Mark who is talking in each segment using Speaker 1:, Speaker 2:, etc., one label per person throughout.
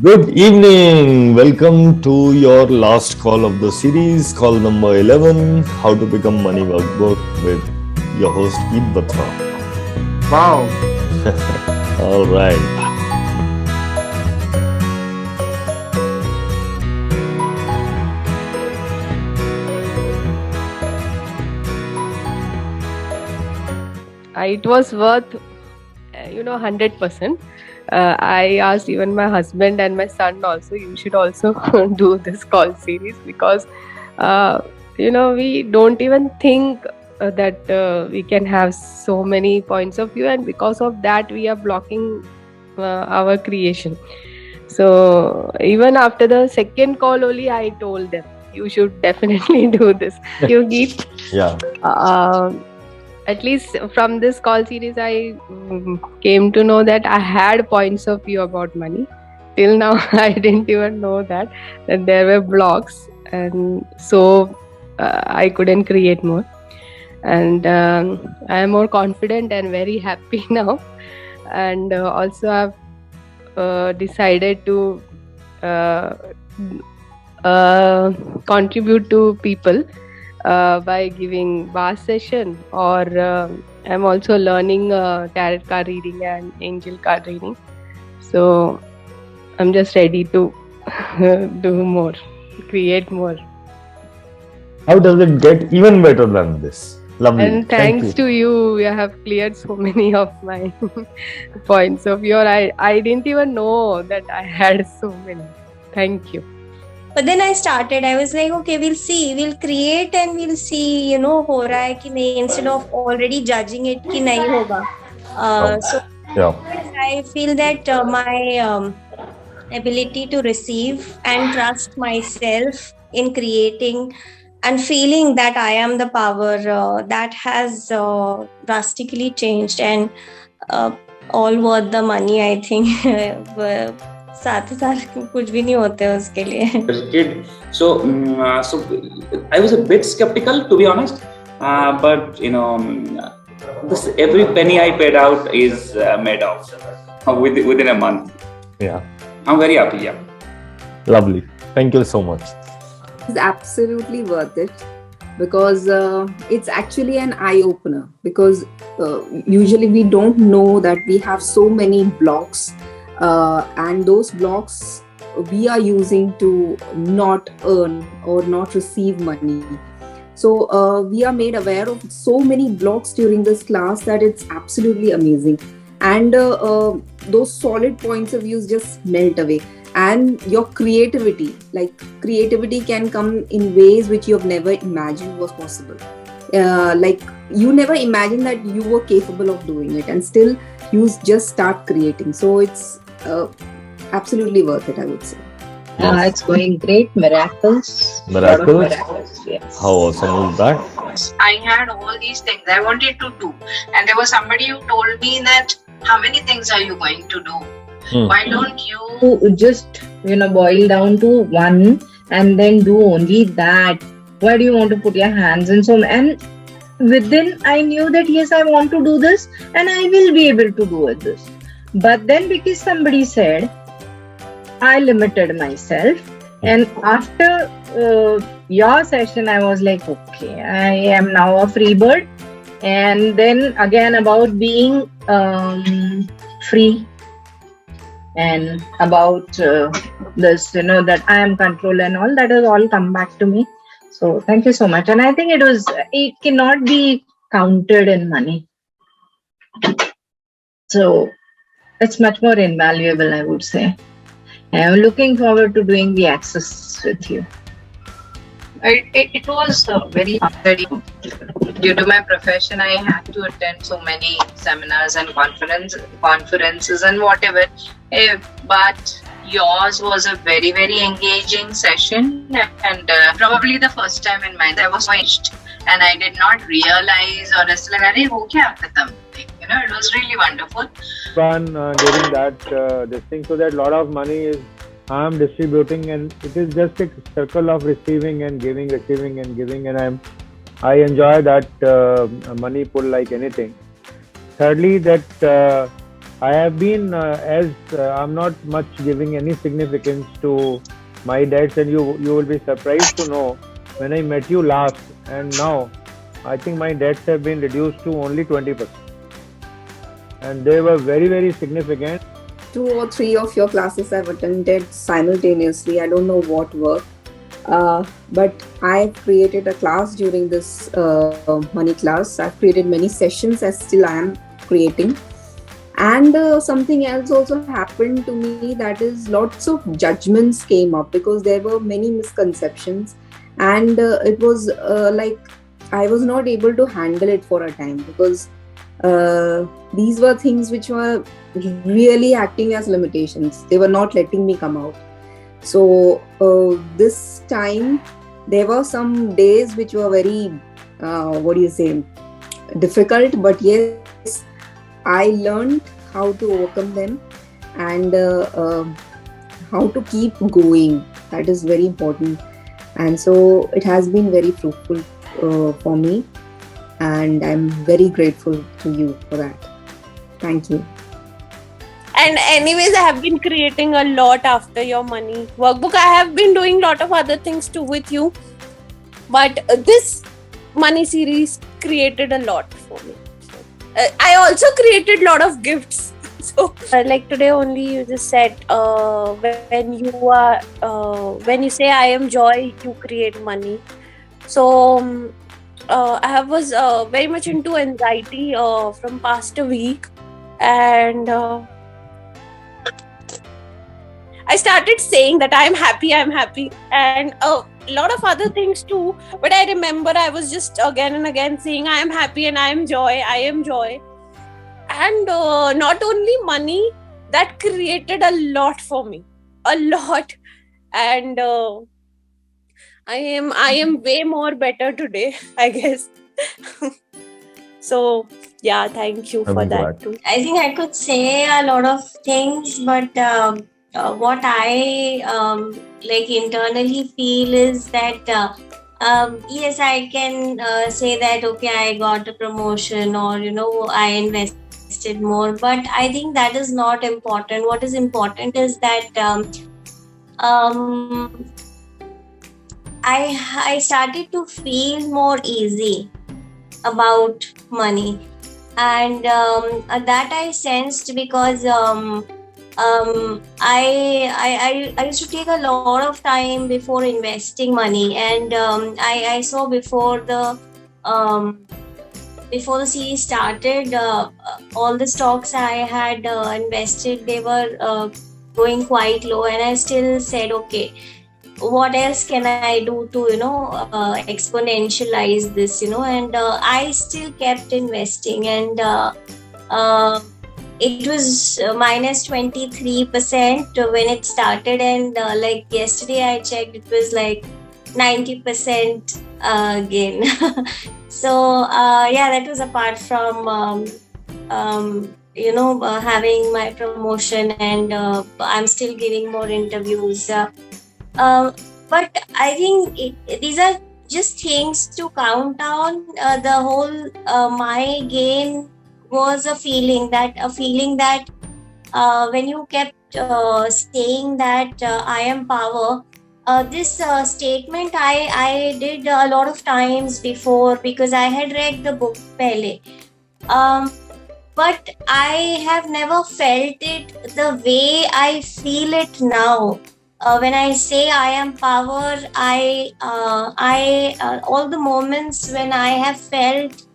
Speaker 1: Good evening. Welcome to your last call of the series, call number 11, How to Become Money Workbook with your host Eid Batra.
Speaker 2: Wow.
Speaker 1: All right.
Speaker 3: It was worth 100%. I asked even my husband and my son also, you should also do this call series because we don't even think that we can have so many points of view, and because of that we are blocking our creation. So even after the second call only, I told them you should definitely do this. You need
Speaker 1: Yeah.
Speaker 3: At least from this call series, I came to know that I had points of view about money. Till now, I didn't even know that there were blocks, and so I couldn't create more. And I am more confident and very happy now. And also, I've decided to contribute to people by giving bar session, or I'm also learning tarot card reading and angel card reading. So I'm just ready to do more, create more.
Speaker 1: How does it get even better than this? Lovely.
Speaker 3: And thanks to you have cleared so many of my points of view. I didn't even know that I had so many. Thank you.
Speaker 4: But then I was like, okay, we'll create and we'll see, हो रहा है कि नहीं, instead of already judging it कि नहीं होगा. So
Speaker 1: yeah.
Speaker 4: I feel that my ability to receive and trust myself in creating and feeling that I am the power, that has drastically changed, and all worth the money, I think. साथ कुछ भी नहीं होते उसके लिए.
Speaker 2: Kid. So I was a bit skeptical, to be honest, but this every penny I paid out is made off within a month.
Speaker 1: Yeah,
Speaker 2: I'm very happy. Yeah,
Speaker 1: lovely. Thank you so much.
Speaker 5: It's absolutely worth it because it's actually an eye opener. Because usually we don't know that we have so many blocks. And those blocks we are using to not earn or not receive money. So we are made aware of so many blocks during this class that it's absolutely amazing. And those solid points of views just melt away. And your creativity can come in ways which you have never imagined was possible. Like you never imagined that you were capable of doing it, and still you just start creating. So it's absolutely worth it, I would say.
Speaker 6: It's going great. Miracles.
Speaker 1: Yes. How awesome is that?
Speaker 6: I had all these things I wanted to do, and there was somebody who told me that how many things are you going to do? Why don't you just boil down to one and then do only that? Why do you want to put your hands in so? And within I knew that yes, I want to do this and I will be able to do this. But then because somebody said, I limited myself, and after your session I was like, okay, I am now a free bird. And then again about being free, and about this, that I am control and all, that has all come back to me. So thank you so much. And I think it cannot be counted in money. So it's much more invaluable, I would say. I'm looking forward to doing the access with you. It was very hard. Due to my profession, I had to attend so many seminars and conferences and whatever. But yours was a very, very engaging session, and probably the first time in my life I was finished, and I did not realize or it was really wonderful.
Speaker 7: Fun during that this thing, so that a lot of money is I'm distributing, and it is just a circle of receiving and giving, receiving and giving, and I enjoy that money pull like anything. Thirdly, that I have been I'm not much giving any significance to my debts, and you will be surprised to know when I met you last and now, I think my debts have been reduced to only 20%, and they were very, very significant.
Speaker 5: 2 or 3 of your classes I've attended simultaneously. I don't know what worked, but I've created a class during this money class. I've created many sessions, as still I am creating. And something else also happened to me, that is lots of judgments came up because there were many misconceptions, and it was like I was not able to handle it for a time because these were things which were really acting as limitations. They were not letting me come out. So this time there were some days which were very difficult, but yes, I learned how to overcome them and how to keep going. That is very important, and so it has been very fruitful for me, and I'm very grateful to you for that. Thank you.
Speaker 8: And anyways, I have been creating a lot after your money workbook. I have been doing a lot of other things too with you, but this money series created a lot for me. I also created a lot of gifts. So like today only you just said when you say I am joy, you create money. So I was very much into anxiety from past a week, and I started saying that I'm happy, and a lot of other things too. But I remember I was just again and again saying I am happy and I am joy. And not only money, that created a lot for me, a lot. And I am way more better today, I guess. So yeah, thank you for that too.
Speaker 4: I think I could say a lot of things, but what I like internally feel is that yes, I can say that okay, I got a promotion, or I invested more, but I think that is not important. What is important is that I started to feel more easy about money, and that I sensed because I used to take a lot of time before investing money, and I saw before the series started, all the stocks I had invested, they were going quite low, and I still said, okay, what else can I do to exponentialize this, and I still kept investing, and it was minus 23% when it started, and like yesterday I checked, it was like 90% again. So yeah, that was apart from having my promotion, and I'm still giving more interviews. But I think these are just things to count on. The whole my gain was a feeling that when you kept saying that I am power, this statement I did a lot of times before, because I had read the book Pehle, but I have never felt it the way I feel it now. When I say I am power, I all the moments when I have felt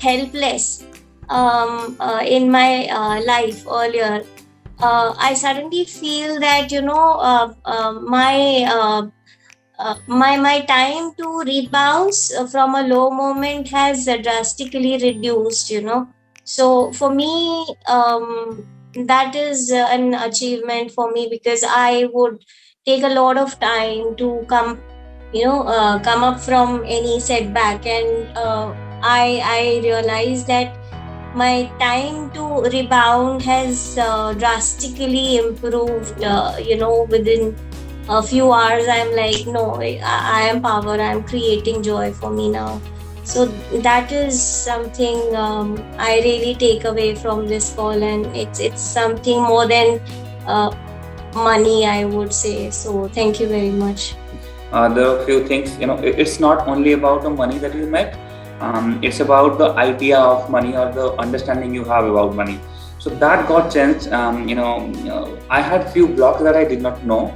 Speaker 4: helpless in my life earlier, I suddenly feel that my time to rebound from a low moment has drastically reduced. So for me, that is an achievement for me, because I would take a lot of time to come up from any setback, and I realized that my time to rebound has drastically improved. Within a few hours, I'm like, no, I am power. I'm creating joy for me now. So that is something I really take away from this call, and it's something more than money, I would say. So thank you very much.
Speaker 2: There are a few things, it's not only about the money that you met, it's about the idea of money or the understanding you have about money. So that got changed. I had few blocks that I did not know,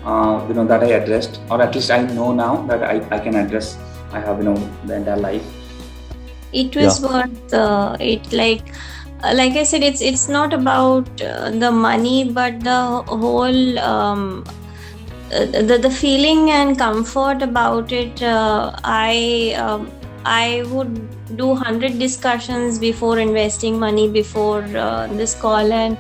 Speaker 2: that I addressed, or at least I know now that I can address. I have, the entire life.
Speaker 4: It was worth it. Like I said, it's not about the money, but the whole the feeling and comfort about it. I would do 100 discussions before investing money before this call, and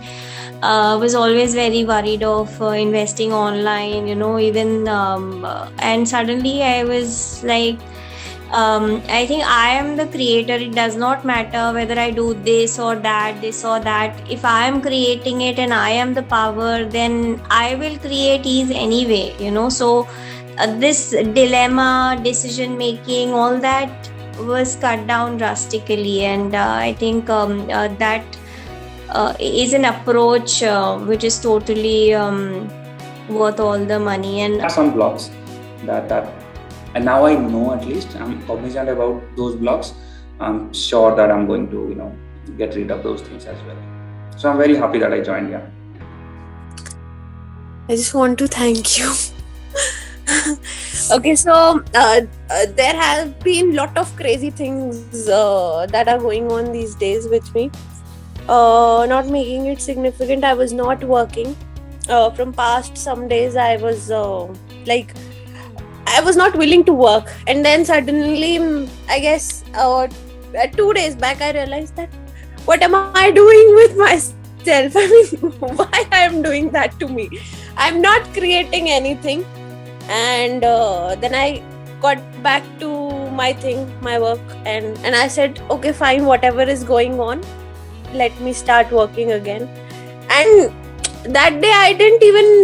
Speaker 4: was always very worried of investing online, even and suddenly I was like, I think I am the creator. It does not matter whether I do this or that. If I am creating it and I am the power, then I will create ease anyway, So this dilemma, decision making, all that was cut down drastically. And I think that is an approach which is totally worth all the money. And
Speaker 2: some blocks that and now I know, at least I'm cognizant about those blocks. I'm sure that I'm going to, get rid of those things as well. So I'm very happy that I joined here.
Speaker 8: I just want to thank you. Okay, so there have been lot of crazy things that are going on these days with me. Not making it significant, I was not working. From past some days, I was I was not willing to work, and then suddenly, I guess 2 days back, I realized that what am I doing with myself? I mean, why I am doing that to me? I'm not creating anything. And then I got back to my work, and I said, okay, fine, whatever is going on, let me start working again. And that day I didn't even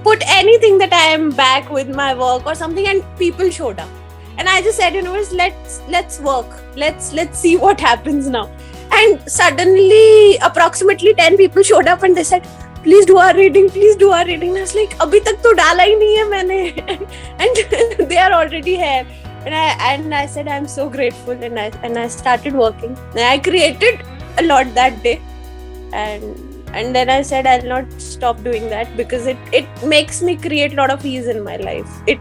Speaker 8: put anything that I am back with my work or something, and people showed up, and I just said, let's work, let's see what happens now. And suddenly approximately 10 people showed up, and they said, please do our reading. And I was like, abhi tak to dala hi nahi hai maine. And they are already here. And I said, I'm so grateful, and I started working. And I created a lot that day, and then I said I'll not stop doing that, because it makes me create a lot of ease in my life. It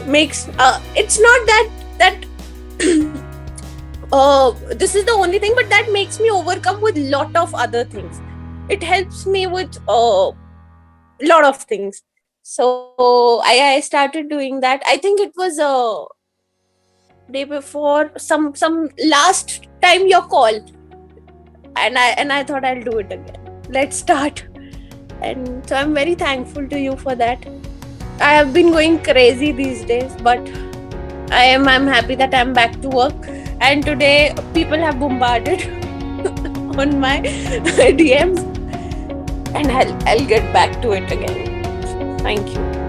Speaker 8: makes it's not that this is the only thing, but that makes me overcome with lot of other things. It helps me with a lot of things. So I started doing that. I think it was a day before some last time your call, and I thought I'll do it again. Let's start. And so I'm very thankful to you for that. I have been going crazy these days, but I'm happy that I'm back to work. And today people have bombarded on my DMs, and I'll get back to it again. Thank you.